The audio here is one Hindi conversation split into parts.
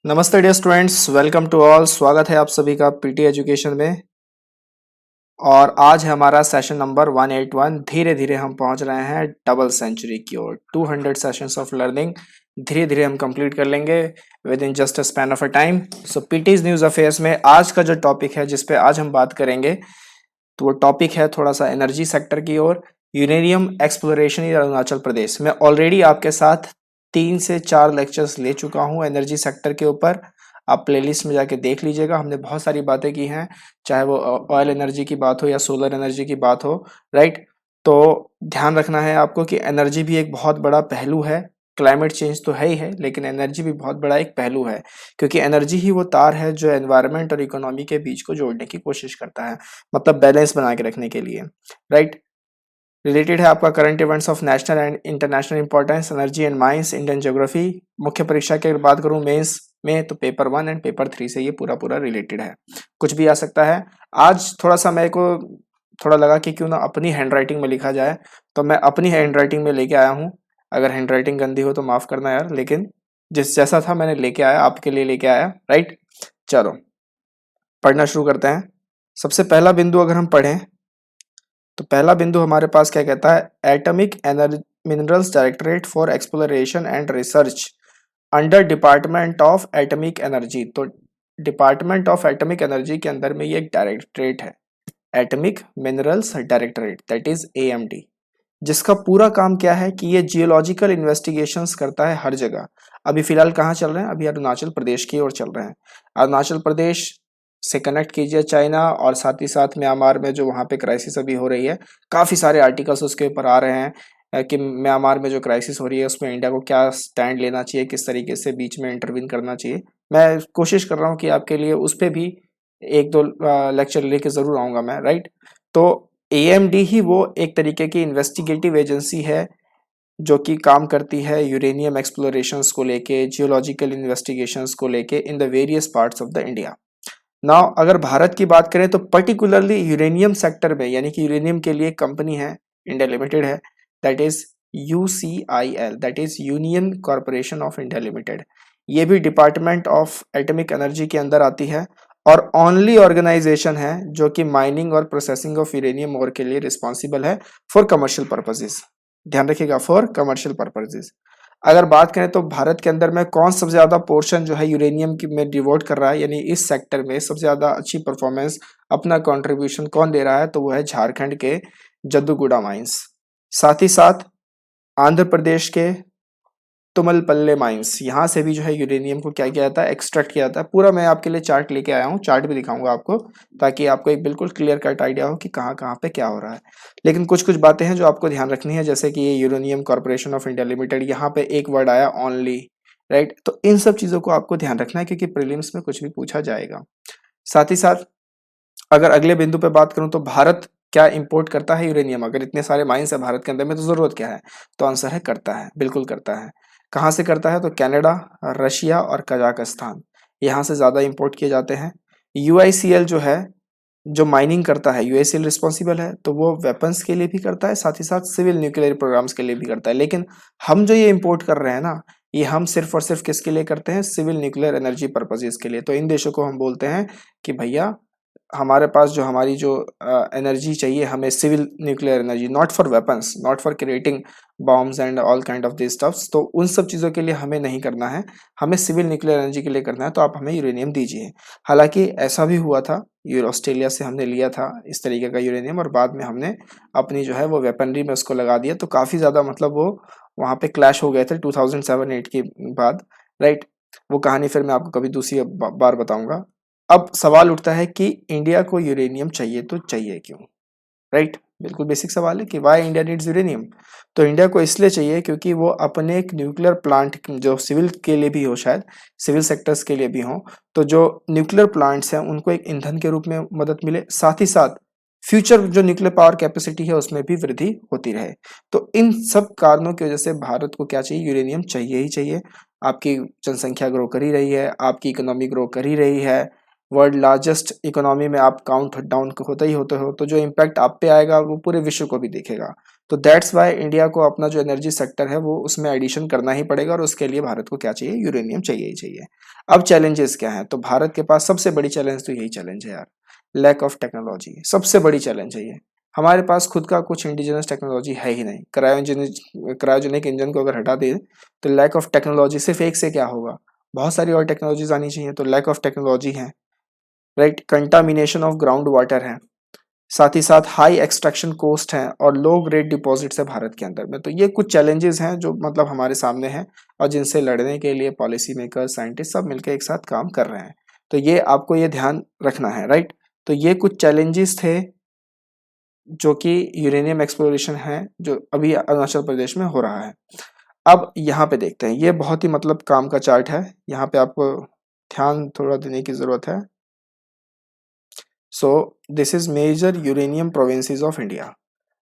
नमस्ते dear students, welcome to all. स्वागत है आप सभी का पीटी एजुकेशन में। और आज है हमारा सेशन नंबर 181। धीरे धीरे हम पहुंच रहे हैं डबल सेंचुरी की ओर। 200 सेशंस ऑफ लर्निंग धीरे धीरे हम कंप्लीट कर लेंगे with in just a span of a time. So PTs news affairs में आज का जो टॉपिक है जिस पे आज हम बात करेंगे, तो वो टॉपिक है थोड़ा सा एनर्जी सेक्टर की ओर। यूरेनियम एक्सप्लोरेशन इन अरुणाचल प्रदेश। मैं ऑलरेडी आपके साथ 3 से 4 लेक्चर्स ले चुका हूँ एनर्जी सेक्टर के ऊपर। आप प्लेलिस्ट में जाके देख लीजिएगा, हमने बहुत सारी बातें की हैं, चाहे वो ऑयल एनर्जी की बात हो या सोलर एनर्जी की बात हो। राइट। तो ध्यान रखना है आपको कि एनर्जी भी एक बहुत बड़ा पहलू है। क्लाइमेट चेंज तो है ही है, लेकिन एनर्जी भी बहुत बड़ा एक पहलू है, क्योंकि एनर्जी ही वो तार है जो एनवायरनमेंट और इकोनॉमी के बीच को जोड़ने की कोशिश करता है, मतलब बैलेंस बना के रखने के लिए। राइट। रिलेटेड है आपका current events of national and international importance, energy and mines, Indian geography. मुख्य परीक्षा की अगर बात करूं मेंस में, तो पेपर 1 एंड पेपर 3 से ये पूरा पूरा रिलेटेड है। कुछ भी आ सकता है। आज थोड़ा सा मेरे को थोड़ा लगा कि क्यों ना अपनी हैंड राइटिंग में लिखा जाए, तो मैं अपनी हैंड राइटिंग में लेके आया हूँ। अगर हैंड राइटिंग गंदी हो तो माफ करना यार, लेकिन जिस जैसा था मैंने लेके आया, आपके लिए लेके आया। राइट। चलो पढ़ना शुरू करते हैं। सबसे पहला बिंदु अगर हम पढ़ें, तो पहला बिंदु हमारे पास क्या कहता है, atomic energy minerals directorate for exploration and research under department of atomic energy. तो डिपार्टमेंट ऑफ एटॉमिक एनर्जी के अंदर में ये एक डायरेक्टरेट है, atomic minerals directorate, that is AMD. जिसका पूरा काम क्या है कि ये जियोलॉजिकल इन्वेस्टिगेशंस करता है हर जगह। अभी फिलहाल कहाँ चल रहे हैं, अभी अरुणाचल प्रदेश की ओर चल रहे हैं। अरुणाचल प्रदेश से कनेक्ट कीजिए चाइना, और साथ ही साथ म्यांमार में जो वहाँ पे क्राइसिस अभी हो रही है, काफ़ी सारे आर्टिकल्स उसके ऊपर आ रहे हैं कि म्यांमार में जो क्राइसिस हो रही है उसमें इंडिया को क्या स्टैंड लेना चाहिए, किस तरीके से बीच में इंटरवीन करना चाहिए। मैं कोशिश कर रहा हूँ कि आपके लिए उस पर भी एक दो लेक्चर लेके ज़रूर आऊँगा मैं। राइट। तो एएमडी ही वो एक तरीके की इन्वेस्टिगेटिव एजेंसी है जो कि काम करती है यूरेनियम एक्सप्लोरेशंस को लेके, जियोलॉजिकल इन्वेस्टिगेशंस को लेके in the various parts of the India. Now अगर भारत की बात करें तो पर्टिकुलरली यूरेनियम सेक्टर में, यानी कि यूरेनियम के लिए एक कंपनी है, इंडिया लिमिटेड है, that is UCIL, that is union corporation of India limited. ये भी डिपार्टमेंट ऑफ एटॉमिक एनर्जी के अंदर आती है, और ओनली ऑर्गेनाइजेशन है जो कि माइनिंग और प्रोसेसिंग ऑफ यूरेनियम ओर के लिए रिस्पॉन्सिबल है फॉर कमर्शियल पर्पजेज। ध्यान रखिएगा, फॉर कमर्शियल पर्पजेज। अगर बात करें तो भारत के अंदर में कौन सबसे ज्यादा पोर्शन जो है यूरेनियम की में डिवोट कर रहा है, यानी इस सेक्टर में सबसे ज्यादा अच्छी परफॉर्मेंस, अपना कंट्रीब्यूशन कौन दे रहा है, तो वो है झारखंड के जद्दूगुड़ा माइंस। साथ ही साथ आंध्र प्रदेश के तुमलपल्ले माइंस, यहाँ से भी जो है यूरेनियम को क्या किया जाता है, एक्सट्रैक्ट किया जाता है। पूरा मैं आपके लिए चार्ट लेके आया हूँ, चार्ट भी दिखाऊंगा आपको, ताकि आपको एक बिल्कुल क्लियर कट आइडिया हो कि कहाँ कहाँ पे क्या हो रहा है। लेकिन कुछ कुछ बातें हैं जो आपको ध्यान रखनी है, जैसे कि ये uranium corporation of India limited, यहाँ पे एक वर्ड आया ओनली। राइट। तो इन सब चीज़ों को आपको ध्यान रखना है, क्योंकि प्रीलिम्स में कुछ भी पूछा जाएगा। साथ ही साथ अगर अगले बिंदु पे बात करूं, तो भारत क्या इंपोर्ट करता है यूरेनियम? अगर इतने सारे माइंस है भारत के अंदर में, तो जरूरत क्या है? तो आंसर है करता है, बिल्कुल करता है। कहाँ से करता है? तो कनाडा, रशिया और कजाकिस्तान, यहाँ से ज्यादा इंपोर्ट किए जाते हैं। यूआईसीएल जो है, जो माइनिंग करता है, यूएसएल रिस्पॉन्सिबल है, तो वो वेपन्स के लिए भी करता है, साथ ही साथ सिविल न्यूक्लियर प्रोग्राम्स के लिए भी करता है। लेकिन हम जो ये इंपोर्ट कर रहे हैं ना, ये हम सिर्फ और सिर्फ किसके लिए करते हैं? सिविल न्यूक्लियर एनर्जी पर्पजेज के लिए। तो इन देशों को हम बोलते हैं कि भैया हमारे पास जो हमारी जो एनर्जी चाहिए हमें, civil nuclear energy, not for weapons, not for creating bombs and all kind of this stuffs, तो उन सब चीज़ों के लिए हमें नहीं करना है, हमें सिविल न्यूक्लियर एनर्जी के लिए करना है, तो आप हमें यूरेनियम दीजिए। हालांकि ऐसा भी हुआ था, ये ऑस्ट्रेलिया से हमने लिया था इस तरीके का यूरेनियम, और बाद में हमने अपनी जो है वो वेपनरी में उसको लगा दिया, तो काफ़ी ज़्यादा मतलब वो वहाँ पे क्लैश हो गए थे 2007-8 के बाद। राइट। वो कहानी फिर मैं आपको कभी दूसरी बार बताऊंगा। अब सवाल उठता है कि इंडिया को यूरेनियम चाहिए तो चाहिए क्यों? राइट। बिल्कुल बेसिक सवाल है कि वाई इंडिया नीड्स यूरेनियम। तो इंडिया को इसलिए चाहिए क्योंकि वो अपने एक न्यूक्लियर प्लांट, जो सिविल के लिए भी हो, शायद सिविल सेक्टर्स के लिए भी हो, तो जो न्यूक्लियर प्लांट्स हैं उनको एक ईंधन के रूप में मदद मिले, साथ ही साथ फ्यूचर जो न्यूक्लियर पावर कैपेसिटी है उसमें भी वृद्धि होती रहे। तो इन सब कारणों की वजह से भारत को क्या चाहिए? यूरेनियम चाहिए ही चाहिए। आपकी जनसंख्या ग्रो कर ही रही है, आपकी इकोनॉमी ग्रो कर ही रही है, वर्ल्ड लार्जेस्ट इकोनॉमी में आप काउंट डाउन होते ही होते हो, तो जो इम्पैक्ट आप पे आएगा वो पूरे विश्व को भी दिखेगा। तो दैट्स वाई इंडिया को अपना जो एनर्जी सेक्टर है वो उसमें एडिशन करना ही पड़ेगा, और उसके लिए भारत को क्या चाहिए, यूरेनियम चाहिए ही चाहिए। अब चैलेंजेस क्या हैं, तो भारत के पास सबसे बड़ी चैलेंज तो यही चैलेंज है यार, लैक ऑफ टेक्नोलॉजी सबसे बड़ी चैलेंज है ये। हमारे पास खुद का कुछ इंडिजिनस टेक्नोलॉजी है ही नहीं। क्रायोजेनिक इंजन को अगर हटा दे तो लैक ऑफ टेक्नोलॉजी, सिर्फ एक से क्या होगा, बहुत सारी और टेक्नोलॉजीज आनी चाहिए, तो लैक ऑफ टेक्नोलॉजी है, right. Contamination of ground water है, साथ ही साथ हाई एक्सट्रैक्शन कॉस्ट है, और लो ग्रेड डिपॉजिट्स है भारत के अंदर में। तो ये कुछ चैलेंजेस हैं जो मतलब हमारे सामने हैं, और जिनसे लड़ने के लिए पॉलिसी मेकर, साइंटिस्ट सब मिलकर एक साथ काम कर रहे हैं। तो ये आपको ये ध्यान रखना है, राइट। तो ये कुछ चैलेंजेस थे जो कि यूरेनियम एक्सप्लोरेशन है जो अभी अरुणाचल प्रदेश में हो रहा है। अब यहाँ पे देखते हैं, ये बहुत ही मतलब काम का चार्ट है, यहाँ पे आपको ध्यान थोड़ा देने की जरूरत है। So this is major uranium provinces of India,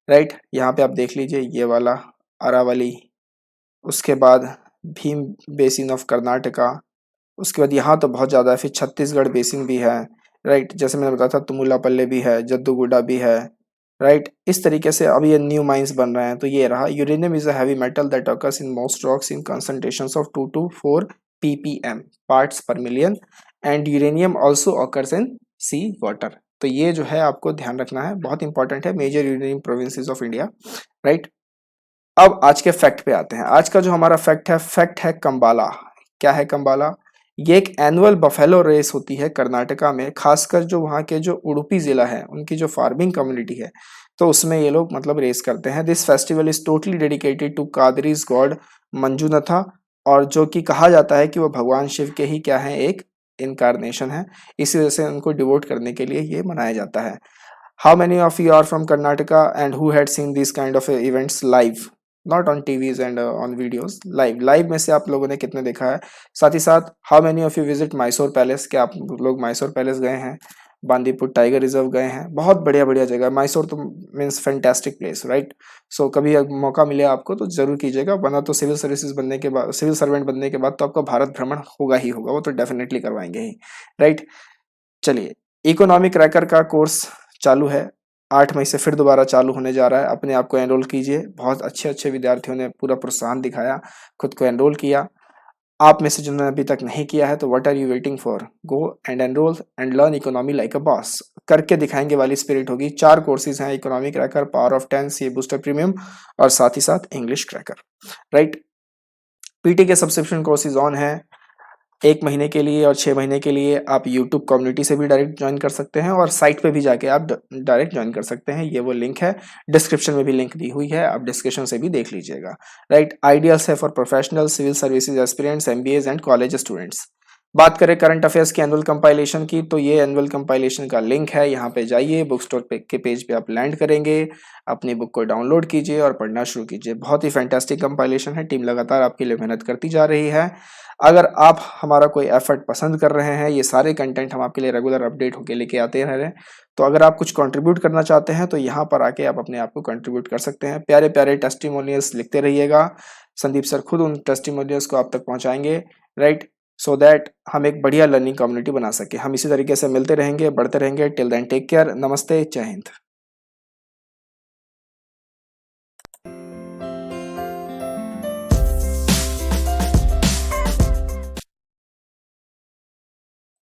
right. यहाँ पे आप देख लीजिए, ये वाला अरावली, उसके बाद भीम बेसिन ऑफ कर्नाटका, उसके बाद यहाँ तो बहुत ज़्यादा है, फिर छत्तीसगढ़ बेसिन भी है, राइट। जैसे मैंने बताया था, तुमुलापल्ले भी है, जद्दूगुडा भी है, राइट। इस तरीके से अब ये न्यू माइंस बन रहे हैं। तो ये रहा, uranium is a heavy metal that occurs in most rocks in concentrations of 2 to 4 ppm parts per million, and uranium also occurs in sea water. तो ये जो है आपको ध्यान रखना है, बहुत इंपॉर्टेंट है, major uranium provinces of India, right. अब आज के फैक्ट पे आते हैं। आज का जो हमारा फैक्ट है कंबाला। क्या है कंबाला? ये एक एनुअल बफेलो रेस होती है कर्नाटका में, खासकर जो वहाँ के जो उडुपी जिला है, उनकी जो फार्मिंग कम्युनिटी है, तो उसमें ये लोग मतलब रेस करते हैं। This festival is totally dedicated to Kadri's god Manjunatha, और जो कि कहा जाता है कि वो भगवान शिव के ही क्या है, एक इनकारनेशन है, इसी वजह से उनको डिवोट करने के लिए ये मनाया जाता है। How many of you are from Karnataka and who had seen these kind of events live? Not on TVs and on videos, live में से आप लोगों ने कितने देखा है? साथ ही साथ how many of you visit Mysore palace? क्या आप लोग मैसूर पैलेस गए हैं? बांदीपुर टाइगर रिजर्व गए हैं? बहुत बढ़िया बढ़िया जगह, मैसूर तो मीन्स फैंटास्टिक प्लेस, राइट। सो कभी मौका मिले आपको तो जरूर कीजिएगा, वरना तो सिविल सर्विसेज बनने के बाद, सिविल सर्वेंट बनने के बाद तो आपका भारत भ्रमण होगा ही होगा, वो तो डेफिनेटली करवाएंगे ही, राइट। चलिए, इकोनॉमिक क्रैकर का कोर्स चालू है, 8 मई से फिर दोबारा चालू होने जा रहा है। अपने आप को एनरोल कीजिए, बहुत अच्छे अच्छे विद्यार्थियों ने पूरा प्रोत्साहन दिखाया, खुद को एनरोल किया। आप में से जिन्होंने अभी तक नहीं किया है तो what are you waiting for, go and enroll and learn economy like a boss. करके दिखाएंगे वाली स्पिरिट होगी। 4 कोर्सेज हैं, economic cracker, power of 10, C booster premium, और साथ ही साथ इंग्लिश क्रैकर, राइट। पीटी के सब्सक्रिप्शन कोर्सेज ऑन है, 1 महीने के लिए और 6 महीने के लिए आप यूट्यूब कम्युनिटी से भी डायरेक्ट ज्वाइन कर सकते हैं, और साइट पे भी जाके आप डायरेक्ट ज्वाइन कर सकते हैं। ये वो लिंक है, डिस्क्रिप्शन में भी लिंक दी हुई है, आप डिस्क्रिप्शन से भी देख लीजिएगा, राइट। आइडियल्स है for professional, civil services aspirants, MBAs and college students. बात करें करंट अफेयर्स की एनुअल कंपाइलेशन की, तो ये एनुअल कंपाइलेशन का लिंक है, यहाँ पे जाइए, बुक स्टोर के पेज पे आप लैंड करेंगे, अपनी बुक को डाउनलोड कीजिए और पढ़ना शुरू कीजिए। बहुत ही फैंटास्टिक कंपाइलेशन है, टीम लगातार आपके लिए मेहनत करती जा रही है। अगर आप हमारा कोई एफर्ट पसंद कर रहे हैं, ये सारे कंटेंट हम आपके लिए रेगुलर अपडेट होके लेके आते रह रहे हैं, तो अगर आप कुछ कंट्रीब्यूट करना चाहते हैं तो यहाँ पर आके आप अपने आप को कंट्रीब्यूट कर सकते हैं। प्यारे प्यारे टेस्टिमोनियल्स लिखते रहिएगा, संदीप सर खुद उन टेस्टिमोनियल्स को आप तक पहुँचाएंगे, राइट, सो दैट हम एक बढ़िया लर्निंग कम्युनिटी बना सके। हम इसी तरीके से मिलते रहेंगे, बढ़ते रहेंगे। टिल देन टेक केयर, नमस्ते, जय हिंद।